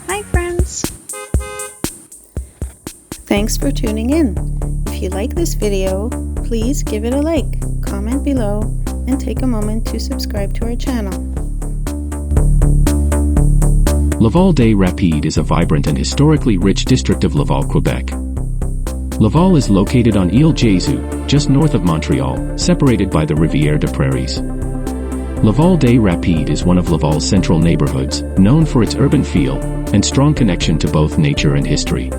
Hi friends! Thanks for tuning in. If you like this video, please give it a like, comment below, and take a moment to subscribe to our channel. Laval-des-Rapides is a vibrant and historically rich district of Laval, Quebec. Laval is located on Ile Jésus, just north of Montreal, separated by the Rivière des Prairies. Laval-des-Rapides is one of Laval's central neighborhoods, known for its urban feel and strong connection to both nature and history.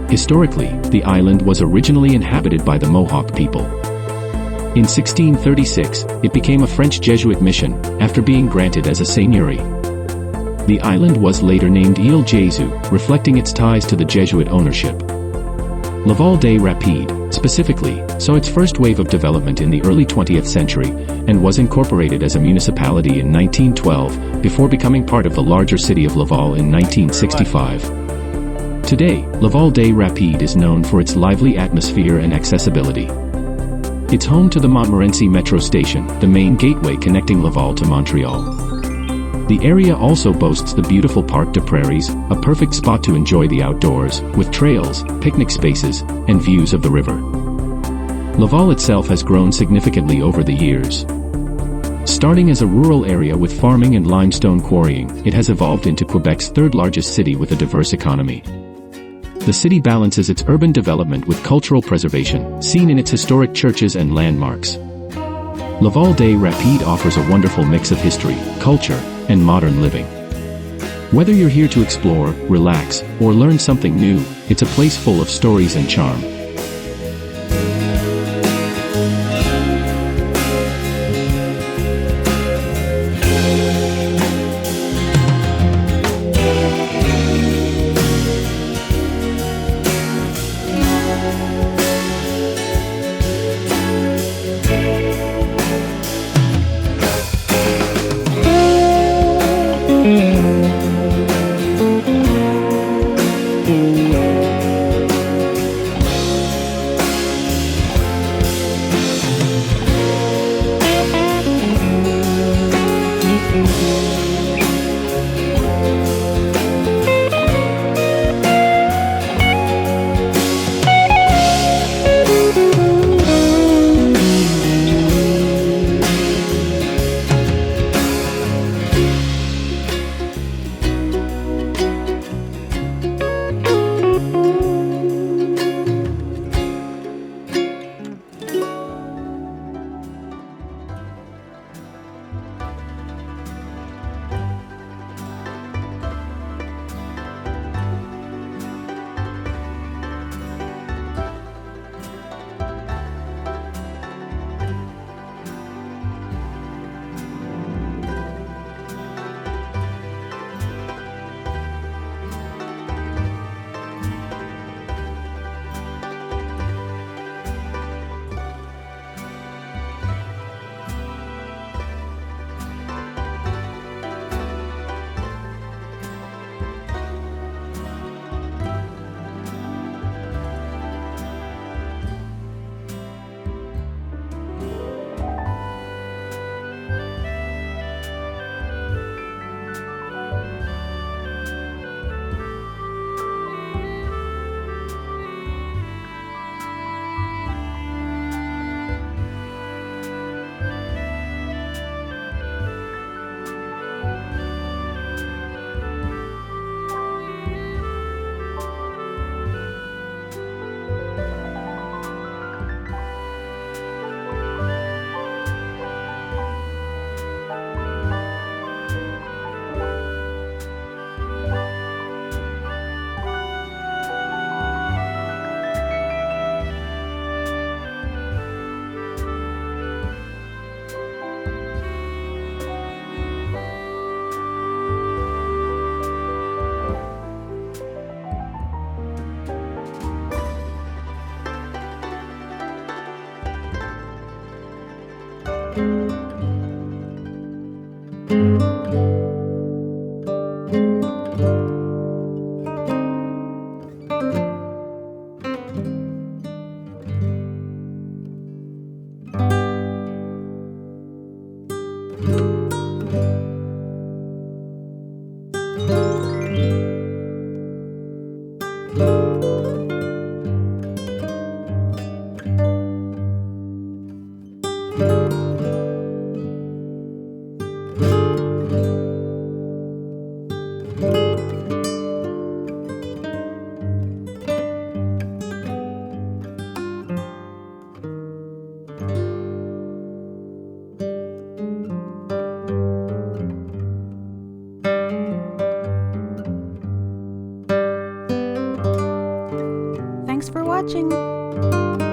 Historically, the island was originally inhabited by the Mohawk people. In 1636, it became a French Jesuit mission, after being granted as a seigneury. The island was later named Ile Jésus, reflecting its ties to the Jesuit ownership. Laval-des-Rapides, specifically, saw its first wave of development in the early 20th century, and was incorporated as a municipality in 1912, before becoming part of the larger city of Laval in 1965. Today, Laval-des-Rapides is known for its lively atmosphere and accessibility. It's home to the Montmorency Metro Station, the main gateway connecting Laval to Montreal. The area also boasts the beautiful Parc des Prairies, a perfect spot to enjoy the outdoors, with trails, picnic spaces, and views of the river. Laval itself has grown significantly over the years. Starting as a rural area with farming and limestone quarrying, it has evolved into Quebec's third-largest city with a diverse economy. The city balances its urban development with cultural preservation, seen in its historic churches and landmarks. Laval-des-Rapides offers a wonderful mix of history, culture, and modern living. Whether you're here to explore, relax, or learn something new, it's a place full of stories and charm. watching!